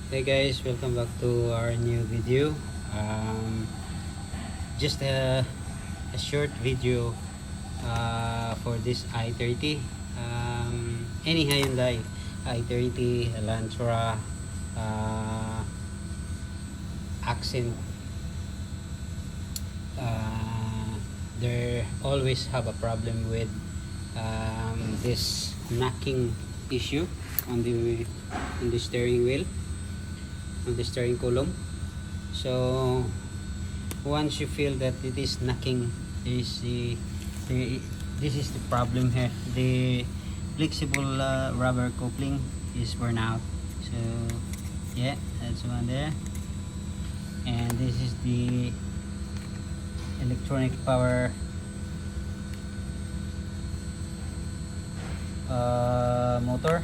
Hey guys, welcome back to our new video. Just a short video for this i30. Any Hyundai i30, Elantra, uh, Accent, they always have a problem with this knocking issue on the steering wheel, on the steering column. So once you feel that it is knocking, is the this is the problem here. The flexible rubber coupling is worn out. So yeah, that's one there. And this is the electronic power motor.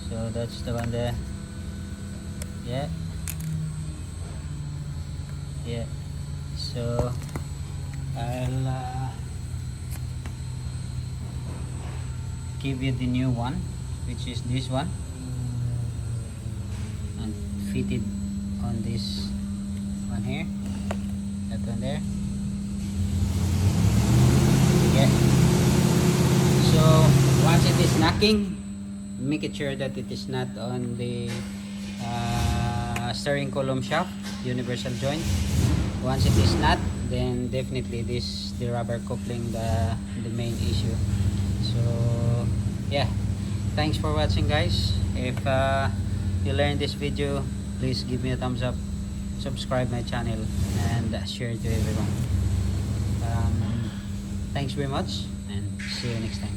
So that's the one there. Yeah, so I'll give you the new one, which is this one, and fitted on this one here, that one there. Yeah, so once it is knocking, make it sure that it is not on the steering column shaft, universal joint. Once it is not, then definitely this the rubber coupling, the main issue. So yeah, thanks for watching guys. If you learned this video, please give me a thumbs up, subscribe my channel, and share it to everyone. Thanks very much, and see you next time.